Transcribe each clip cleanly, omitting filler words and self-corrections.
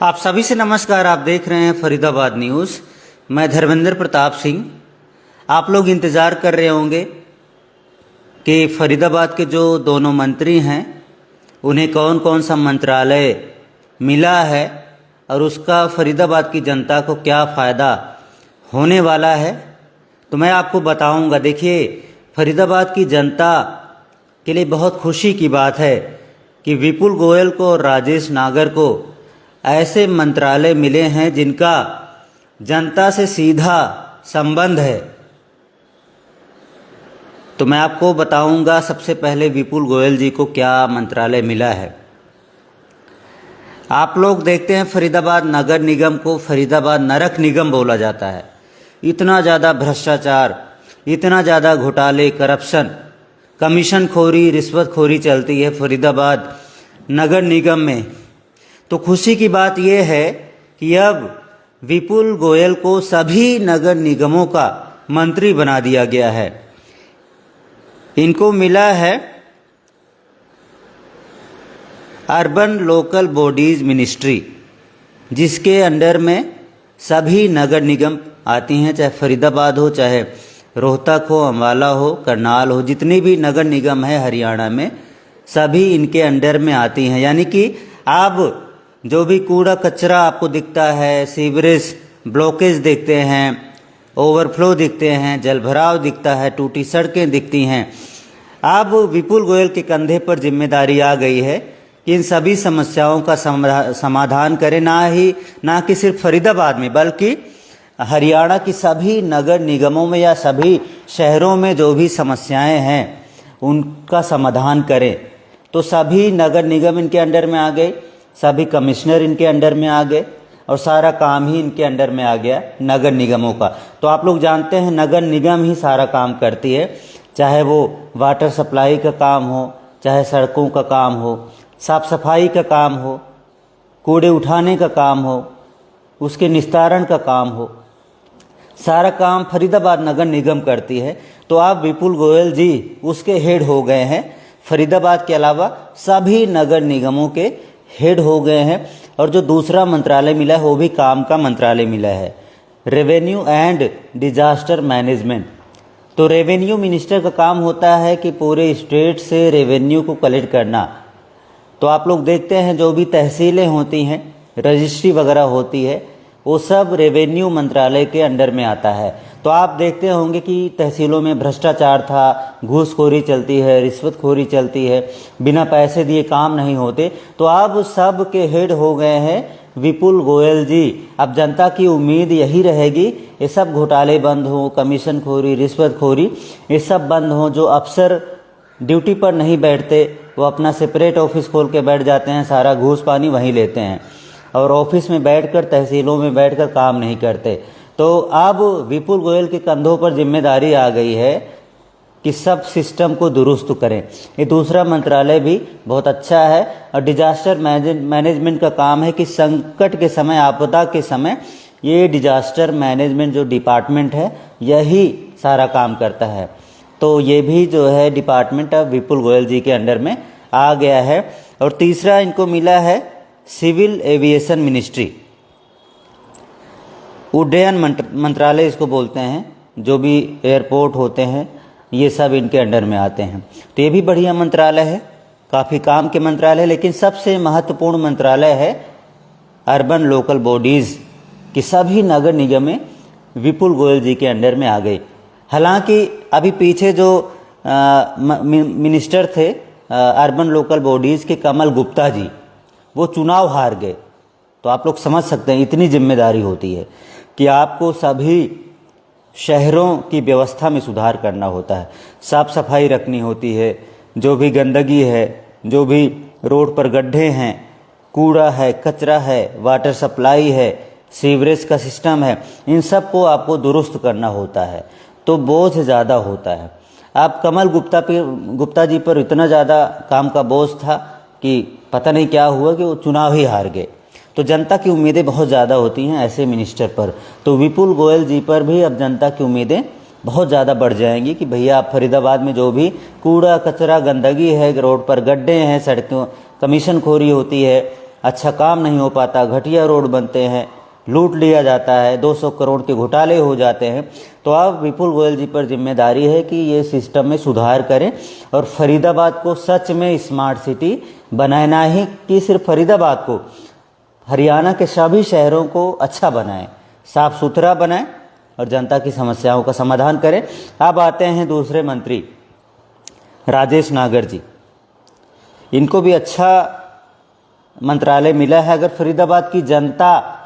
आप सभी से नमस्कार। आप देख रहे हैं फरीदाबाद न्यूज़। मैं धर्मेंद्र प्रताप सिंह। आप लोग इंतज़ार कर रहे होंगे कि फरीदाबाद के जो दोनों मंत्री हैं उन्हें कौन कौन सा मंत्रालय मिला है और उसका फरीदाबाद की जनता को क्या फ़ायदा होने वाला है, तो मैं आपको बताऊंगा। देखिए, फरीदाबाद की जनता के लिए बहुत खुशी की बात है कि विपुल गोयल को और राजेश नागर को ऐसे मंत्रालय मिले हैं जिनका जनता से सीधा संबंध है। तो मैं आपको बताऊंगा सबसे पहले विपुल गोयल जी को क्या मंत्रालय मिला है। आप लोग देखते हैं फरीदाबाद नगर निगम को फरीदाबाद नरक निगम बोला जाता है। इतना ज़्यादा भ्रष्टाचार, इतना ज़्यादा घोटाले, करप्शन, कमीशन खोरी, रिश्वत खोरी चलती है फरीदाबाद नगर निगम में। तो खुशी की बात यह है कि अब विपुल गोयल को सभी नगर निगमों का मंत्री बना दिया गया है। इनको मिला है अर्बन लोकल बॉडीज मिनिस्ट्री, जिसके अंडर में सभी नगर निगम आती हैं, चाहे फरीदाबाद हो, चाहे रोहतक हो, अम्बाला हो, करनाल हो, जितनी भी नगर निगम है हरियाणा में सभी इनके अंडर में आती हैं। यानी कि आप जो भी कूड़ा कचरा आपको दिखता है, सीवरेज ब्लॉकेज दिखते हैं, ओवरफ्लो दिखते हैं, जलभराव दिखता है, टूटी सड़कें दिखती हैं, अब विपुल गोयल के कंधे पर जिम्मेदारी आ गई है कि इन सभी समस्याओं का समाधान करें। ना कि सिर्फ फरीदाबाद में बल्कि हरियाणा की सभी नगर निगमों में या सभी शहरों में जो भी समस्याएं हैं उनका समाधान करें। तो सभी नगर निगम इनके अंडर में आ गए, सभी कमिश्नर इनके अंडर में आ गए और सारा काम ही इनके अंडर में आ गया नगर निगमों का। तो आप लोग जानते हैं नगर निगम ही सारा काम करती है, चाहे वो वाटर सप्लाई का काम हो, चाहे सड़कों का काम हो, साफ सफाई का काम हो, कूड़े उठाने का काम हो, उसके निस्तारण का काम हो, सारा काम फरीदाबाद नगर निगम करती है। तो आप विपुल गोयल जी उसके हेड हो गए हैं। फरीदाबाद के अलावा सभी नगर निगमों के हेड हो गए हैं। और जो दूसरा मंत्रालय मिला है वो भी काम का मंत्रालय मिला है, रेवेन्यू एंड डिजास्टर मैनेजमेंट। तो रेवेन्यू मिनिस्टर का काम होता है कि पूरे स्टेट से रेवेन्यू को कलेक्ट करना। तो आप लोग देखते हैं जो भी तहसीलें होती हैं, रजिस्ट्री वगैरह होती है, वो सब रेवेन्यू मंत्रालय के अंडर में आता है। तो आप देखते होंगे कि तहसीलों में भ्रष्टाचार था, घूसखोरी चलती है, रिश्वतखोरी चलती है, बिना पैसे दिए काम नहीं होते। तो अब सब के हेड हो गए हैं विपुल गोयल जी। अब जनता की उम्मीद यही रहेगी ये सब घोटाले बंद हो, कमीशन खोरी, रिश्वतखोरी ये सब बंद हो। जो अफसर ड्यूटी पर नहीं बैठते वो अपना सेपरेट ऑफिस खोल के बैठ जाते हैं, सारा घूस पानी वहीं लेते हैं और ऑफिस में बैठकर, तहसीलों में बैठकर काम नहीं करते। तो अब विपुल गोयल के कंधों पर जिम्मेदारी आ गई है कि सब सिस्टम को दुरुस्त करें। ये दूसरा मंत्रालय भी बहुत अच्छा है और डिजास्टर मैनेजमेंट का काम है कि संकट के समय, आपदा के समय ये डिजास्टर मैनेजमेंट जो डिपार्टमेंट है यही सारा काम करता है। तो ये भी जो है डिपार्टमेंट अब विपुल गोयल जी के अंडर में आ गया है। और तीसरा इनको मिला है सिविल एविएशन मिनिस्ट्री, उड्डयन मंत्रालय इसको बोलते हैं। जो भी एयरपोर्ट होते हैं ये सब इनके अंडर में आते हैं। तो ये भी बढ़िया मंत्रालय है, काफ़ी काम के मंत्रालय है। लेकिन सबसे महत्वपूर्ण मंत्रालय है अर्बन लोकल बॉडीज़ की सभी नगर निगमें विपुल गोयल जी के अंडर में आ गई। हालांकि अभी पीछे जो मिनिस्टर थे अर्बन लोकल बॉडीज़ के, कमल गुप्ता जी, वो चुनाव हार गए। तो आप लोग समझ सकते हैं इतनी जिम्मेदारी होती है कि आपको सभी शहरों की व्यवस्था में सुधार करना होता है, साफ सफाई रखनी होती है, जो भी गंदगी है, जो भी रोड पर गड्ढे हैं, कूड़ा है, कचरा है, वाटर सप्लाई है, सीवरेज का सिस्टम है, इन सब को आपको दुरुस्त करना होता है। तो बोझ ज़्यादा होता है। आप कमल गुप्ता जी पर इतना ज़्यादा काम का बोझ था कि पता नहीं क्या हुआ कि वो चुनाव ही हार गए। तो जनता की उम्मीदें बहुत ज़्यादा होती हैं ऐसे मिनिस्टर पर। तो विपुल गोयल जी पर भी अब जनता की उम्मीदें बहुत ज़्यादा बढ़ जाएंगी कि भैया आप फरीदाबाद में जो भी कूड़ा कचरा गंदगी है, रोड पर गड्ढे हैं, सड़कों कमीशन खोरी होती है, अच्छा काम नहीं हो पाता, घटिया रोड बनते हैं, लूट लिया जाता है, 200 करोड़ के घोटाले हो जाते हैं। तो अब विपुल गोयल जी पर जिम्मेदारी है कि ये सिस्टम में सुधार करें और फरीदाबाद को सच में स्मार्ट सिटी बनाना ही कि सिर्फ फरीदाबाद को, हरियाणा के सभी शहरों को अच्छा बनाएं, साफ सुथरा बनाएं और जनता की समस्याओं का समाधान करें। अब आते हैं दूसरे मंत्री राजेश नागर जी। इनको भी अच्छा मंत्रालय मिला है। अगर फरीदाबाद की जनता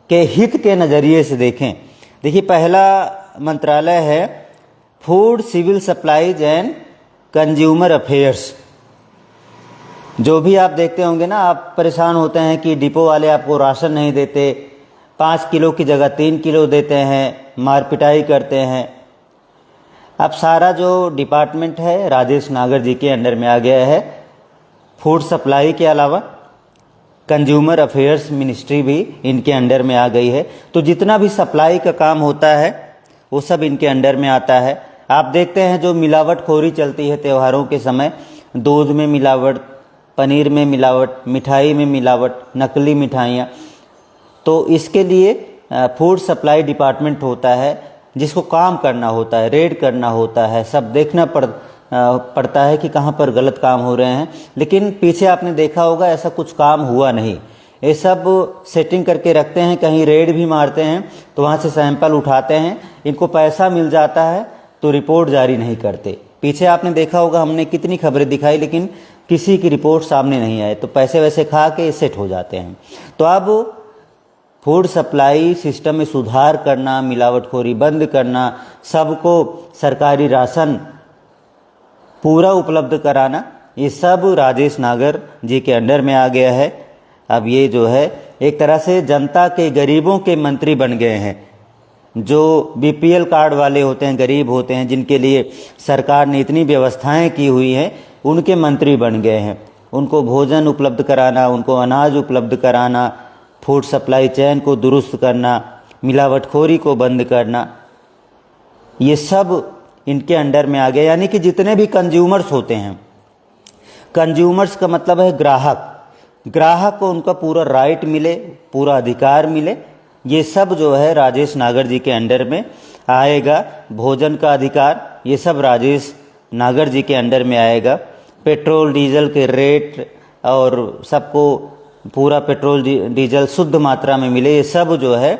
के हित के नज़रिए से देखें, देखिए पहला मंत्रालय है food civil supplies and consumer affairs. जो भी आप देखते होंगे ना, आप परेशान होते हैं कि डिपो वाले आपको राशन नहीं देते, 5 किलो की जगह 3 किलो देते हैं, मार पिटाई करते हैं। अब सारा जो डिपार्टमेंट है राजेश नागर जी के अंडर में आ गया है। फूड सप्लाई के अलावा कंज्यूमर अफेयर्स मिनिस्ट्री भी इनके अंडर में आ गई है। तो जितना भी सप्लाई का काम होता है वो सब इनके अंडर में आता है। आप देखते हैं जो मिलावटखोरी चलती है त्योहारों के समय, दूध में मिलावट, पनीर में मिलावट, मिठाई में मिलावट, नकली मिठाइयाँ, तो इसके लिए फूड सप्लाई डिपार्टमेंट होता है जिसको काम करना होता है, रेड करना होता है, सब देखना पड़ता है कि कहाँ पर गलत काम हो रहे हैं। लेकिन पीछे आपने देखा होगा ऐसा कुछ काम हुआ नहीं। ये सब सेटिंग करके रखते हैं, कहीं रेड भी मारते हैं तो वहाँ से सैंपल उठाते हैं, इनको पैसा मिल जाता है तो रिपोर्ट जारी नहीं करते। पीछे आपने देखा होगा हमने कितनी खबरें दिखाई लेकिन किसी की रिपोर्ट सामने नहीं आए, तो पैसे वैसे खा के सेट हो जाते हैं। तो अब फूड सप्लाई सिस्टम में सुधार करना, मिलावटखोरी बंद करना, सबको सरकारी राशन पूरा उपलब्ध कराना, ये सब राजेश नागर जी के अंडर में आ गया है। अब ये जो है एक तरह से जनता के गरीबों के मंत्री बन गए हैं। जो बीपीएल कार्ड वाले होते हैं, गरीब होते हैं, जिनके लिए सरकार ने इतनी व्यवस्थाएं की हुई हैं, उनके मंत्री बन गए हैं। उनको भोजन उपलब्ध कराना, उनको अनाज उपलब्ध कराना, फूड सप्लाई चेन को दुरुस्त करना, मिलावटखोरी को बंद करना, ये सब इनके अंडर में आ गया। यानी कि जितने भी कंज्यूमर्स होते हैं, कंज्यूमर्स का मतलब है ग्राहक को उनका पूरा राइट मिले, पूरा अधिकार मिले, ये सब जो है राजेश नागर जी के अंडर में आएगा। भोजन का अधिकार ये सब राजेश नागर जी के अंडर में आएगा। पेट्रोल डीजल के रेट और सबको पूरा पेट्रोल डीजल शुद्ध मात्रा में मिले, ये सब जो है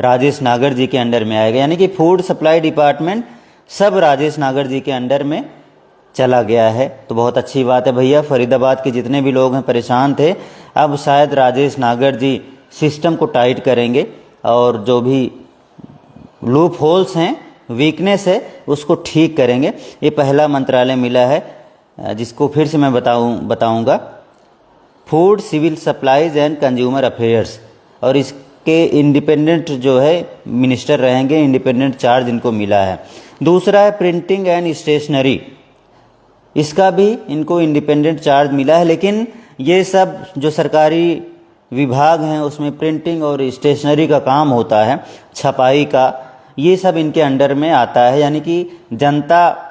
राजेश नागर जी के अंडर में आएगा। यानी कि फूड सप्लाई डिपार्टमेंट सब राजेश नागर जी के अंडर में चला गया है। तो बहुत अच्छी बात है भैया। फरीदाबाद के जितने भी लोग हैं परेशान थे, अब शायद राजेश नागर जी सिस्टम को टाइट करेंगे और जो भी लूप होल्स हैं, वीकनेस है, उसको ठीक करेंगे। ये पहला मंत्रालय मिला है जिसको फिर से मैं बताऊंगा food civil supplies and consumer affairs, और इसके इंडिपेंडेंट जो है मिनिस्टर रहेंगे, इंडिपेंडेंट चार्ज इनको मिला है। दूसरा है प्रिंटिंग एंड स्टेशनरी, इसका भी इनको इंडिपेंडेंट चार्ज मिला है। लेकिन ये सब जो सरकारी विभाग हैं उसमें प्रिंटिंग और स्टेशनरी का काम होता है, छपाई का, ये सब इनके अंडर में आता है। यानी कि जनता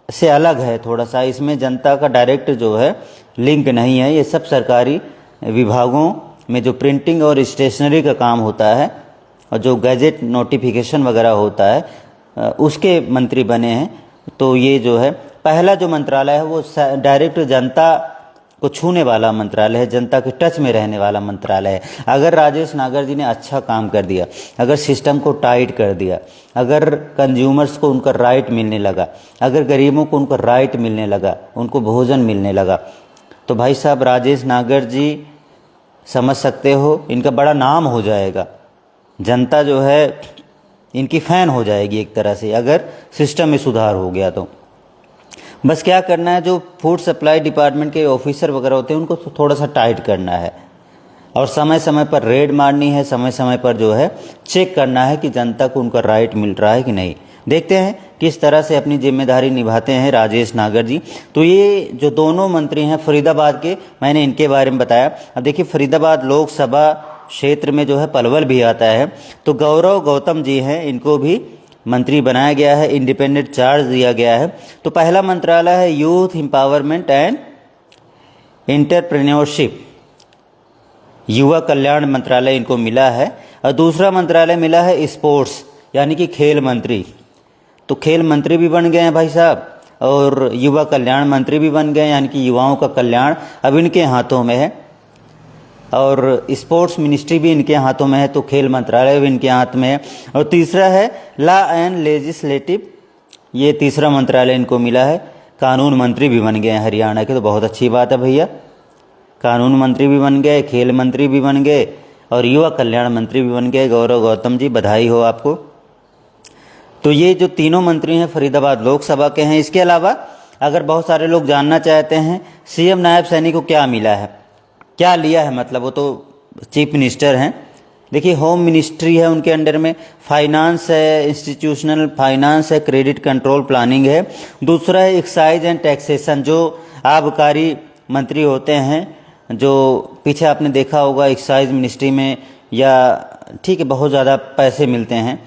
से अलग है थोड़ा सा, इसमें जनता का डायरेक्ट जो है लिंक नहीं है। ये सब सरकारी विभागों में जो प्रिंटिंग और स्टेशनरी का काम होता है और जो गैजेट नोटिफिकेशन वगैरह होता है उसके मंत्री बने हैं। तो ये जो है पहला जो मंत्रालय है वो डायरेक्ट जनता को छूने वाला मंत्रालय है, जनता के टच में रहने वाला मंत्रालय है। अगर राजेश नागर जी ने अच्छा काम कर दिया, अगर सिस्टम को टाइट कर दिया, अगर कंज्यूमर्स को उनका राइट मिलने लगा, अगर गरीबों को उनका राइट मिलने लगा, उनको भोजन मिलने लगा, तो भाई साहब राजेश नागर जी समझ सकते हो इनका बड़ा नाम हो जाएगा। जनता जो है इनकी फ़ैन हो जाएगी एक तरह से, अगर सिस्टम में सुधार हो गया तो। बस क्या करना है, जो फूड सप्लाई डिपार्टमेंट के ऑफिसर वगैरह होते हैं उनको थोड़ा सा टाइट करना है और समय समय पर रेड मारनी है, समय समय पर जो है चेक करना है कि जनता को उनका राइट मिल रहा है कि नहीं। देखते हैं किस तरह से अपनी जिम्मेदारी निभाते हैं राजेश नागर जी। तो ये जो दोनों मंत्री हैं फरीदाबाद के, मैंने इनके बारे में बताया। अब देखिए फरीदाबाद लोकसभा क्षेत्र में जो है पलवल भी आता है, तो गौरव गौतम जी हैं, इनको भी मंत्री बनाया गया है, इंडिपेंडेंट चार्ज दिया गया है। तो पहला मंत्रालय है यूथ एम्पावरमेंट एंड एंटरप्रेन्योरशिप, युवा कल्याण मंत्रालय इनको मिला है। और दूसरा मंत्रालय मिला है स्पोर्ट्स यानी कि खेल मंत्री। तो खेल मंत्री भी बन गए हैं भाई साहब और युवा कल्याण मंत्री भी बन गए, यानी कि युवाओं का कल्याण अब इनके हाथों में है। और स्पोर्ट्स मिनिस्ट्री भी इनके हाथों में है, तो खेल मंत्रालय भी इनके हाथ में है। और तीसरा है लॉ एंड लेजिस्लेटिव, ये तीसरा मंत्रालय इनको मिला है। कानून मंत्री भी बन गए हैं हरियाणा के, तो बहुत अच्छी बात है भैया। कानून मंत्री भी बन गए, खेल मंत्री भी बन गए और युवा कल्याण मंत्री भी बन गए। गौरव गौतम जी, बधाई हो आपको। तो ये जो तीनों मंत्री हैं फरीदाबाद लोकसभा के हैं। इसके अलावा अगर बहुत सारे लोग जानना चाहते हैं सीएम नायब सैनी को क्या मिला है, क्या लिया है, मतलब वो तो चीफ मिनिस्टर हैं। देखिए, होम मिनिस्ट्री है उनके अंडर में, फाइनेंस है, इंस्टीट्यूशनल फाइनेंस है, क्रेडिट कंट्रोल प्लानिंग है। दूसरा है एक्साइज एंड टैक्सेशन, जो आबकारी मंत्री होते हैं, जो पीछे आपने देखा होगा एक्साइज मिनिस्ट्री में, या ठीक है बहुत ज़्यादा पैसे मिलते हैं,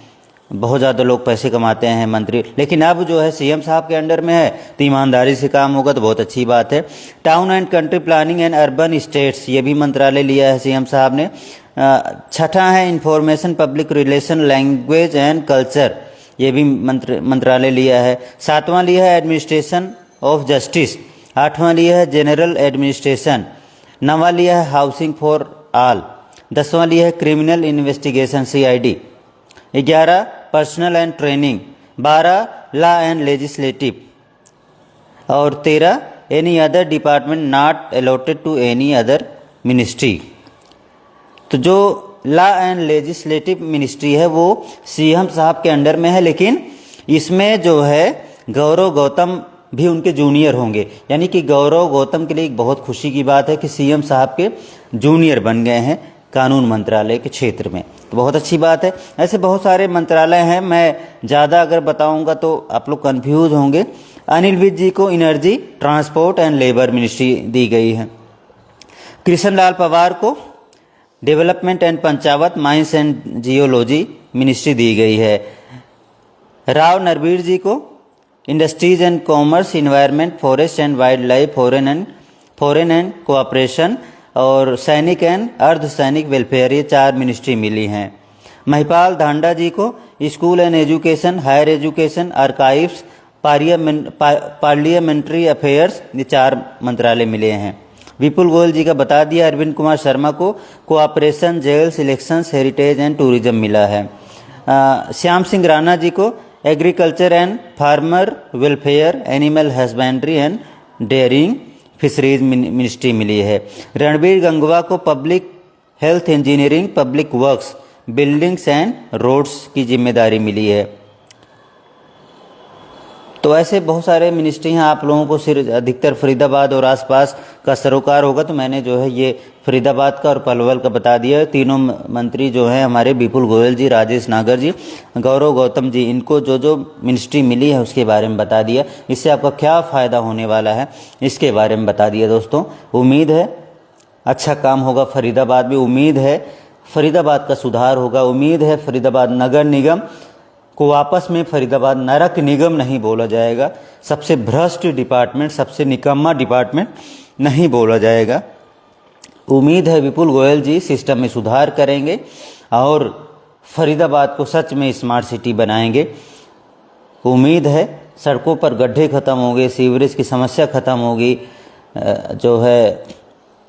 बहुत ज़्यादा लोग पैसे कमाते हैं मंत्री, लेकिन अब जो है सीएम साहब के अंडर में है तो ईमानदारी से काम होगा, तो बहुत अच्छी बात है। Town and country planning and urban states, ये भी मंत्रालय लिया है सीएम साहब ने। छठा है information public relation language and culture, ये भी मंत्रालय लिया है। सातवां लिया है एडमिनिस्ट्रेशन ऑफ जस्टिस। आठवां लिया है जनरल एडमिनिस्ट्रेशन। नौवां लिया है हाउसिंग फॉर ऑल। 10वां लिया है criminal investigation CID। 11 personal and training. 12 law and legislative. और 13 any other department not allotted to any other ministry. तो जो लॉ एंड लेजिस्लेटिव मिनिस्ट्री है वो सीएम साहब के अंडर में है, लेकिन इसमें जो है गौरव गौतम भी उनके जूनियर होंगे, यानी कि गौरव गौतम के लिए एक बहुत खुशी की बात है कि सीएम साहब के जूनियर बन गए हैं कानून मंत्रालय के क्षेत्र में, तो बहुत अच्छी बात है। ऐसे बहुत सारे मंत्रालय हैं, मैं ज़्यादा अगर बताऊंगा तो आप लोग कंफ्यूज होंगे। अनिल विज जी को energy, transport and labour ministry दी गई है। कृष्ण लाल पवार को development and panchayat, mines and geology ministry दी गई है। राव नरवीर जी को industries and commerce, environment, forest and wildlife, foreign and cooperation और सैनिक एंड अर्ध सैनिक वेलफेयर, ये 4 मिनिस्ट्री मिली हैं। महिपाल धांडा जी को school and education, higher education, archives, parliamentary affairs, ये 4 मंत्रालय मिले हैं। विपुल गोयल जी का बता दिया। अरविंद कुमार शर्मा को cooperation, jails, elections, heritage and tourism मिला है। श्याम सिंह राणा जी को agriculture and farmer welfare, animal husbandry and dairying, fisheries ministry मिली है। रणबीर गंगवा को public health, engineering, public works, buildings and roads की जिम्मेदारी मिली है। तो ऐसे बहुत सारे मिनिस्ट्री हैं, आप लोगों को सिर्फ अधिकतर फरीदाबाद और आसपास का सरोकार होगा, तो मैंने जो है ये फरीदाबाद का और पलवल का बता दिया। तीनों मंत्री जो हैं हमारे, विपुल गोयल जी, राजेश नागर जी, गौरव गौतम जी, इनको जो जो मिनिस्ट्री मिली है उसके बारे में बता दिया। इससे आपका क्या फ़ायदा होने वाला है इसके बारे में बता दिया दोस्तों। उम्मीद है अच्छा काम होगा फरीदाबाद में, उम्मीद है फरीदाबाद का सुधार होगा, उम्मीद है फरीदाबाद नगर निगम को वापस में फरीदाबाद नरक निगम नहीं बोला जाएगा, सबसे भ्रष्ट डिपार्टमेंट, सबसे निकम्मा डिपार्टमेंट नहीं बोला जाएगा। उम्मीद है विपुल गोयल जी सिस्टम में सुधार करेंगे और फरीदाबाद को सच में स्मार्ट सिटी बनाएंगे। उम्मीद है सड़कों पर गड्ढे ख़त्म होंगे, सीवरेज की समस्या ख़त्म होगी, जो है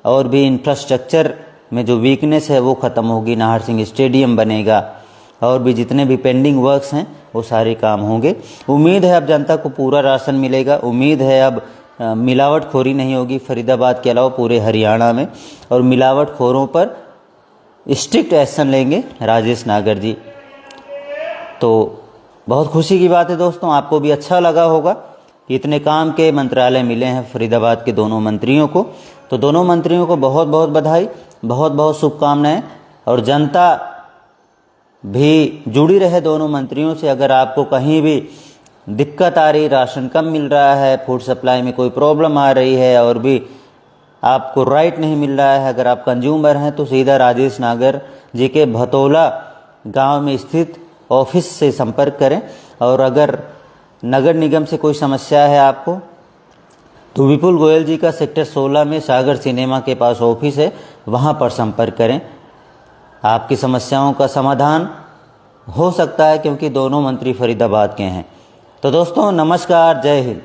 और भी इंफ्रास्ट्रक्चर में जो वीकनेस है वो ख़त्म होगी, नाहर सिंह स्टेडियम बनेगा और भी जितने भी पेंडिंग वर्क्स हैं वो सारे काम होंगे। उम्मीद है अब जनता को पूरा राशन मिलेगा, उम्मीद है अब मिलावटखोरी नहीं होगी फरीदाबाद के अलावा पूरे हरियाणा में, और मिलावटखोरों पर स्ट्रिक्ट एक्शन लेंगे राजेश नागर जी। तो बहुत खुशी की बात है दोस्तों, आपको भी अच्छा लगा होगा कि इतने काम के मंत्रालय मिले हैं फरीदाबाद के दोनों मंत्रियों को। तो दोनों मंत्रियों को बहुत बहुत बधाई, बहुत बहुत शुभकामनाएं, और जनता भी जुड़ी रहे दोनों मंत्रियों से। अगर आपको कहीं भी दिक्कत आ रही, राशन कम मिल रहा है, फूड सप्लाई में कोई प्रॉब्लम आ रही है और भी आपको राइट नहीं मिल रहा है, अगर आप कंज्यूमर हैं तो सीधा राजेश नागर जी के भतोला गांव में स्थित ऑफिस से संपर्क करें। और अगर नगर निगम से कोई समस्या है आपको तो विपुल गोयल जी का सेक्टर 16 में सागर सिनेमा के पास ऑफिस है, वहाँ पर संपर्क करें। आपकी समस्याओं का समाधान हो सकता है क्योंकि दोनों मंत्री फरीदाबाद के हैं। तो दोस्तों नमस्कार, जय हिंद।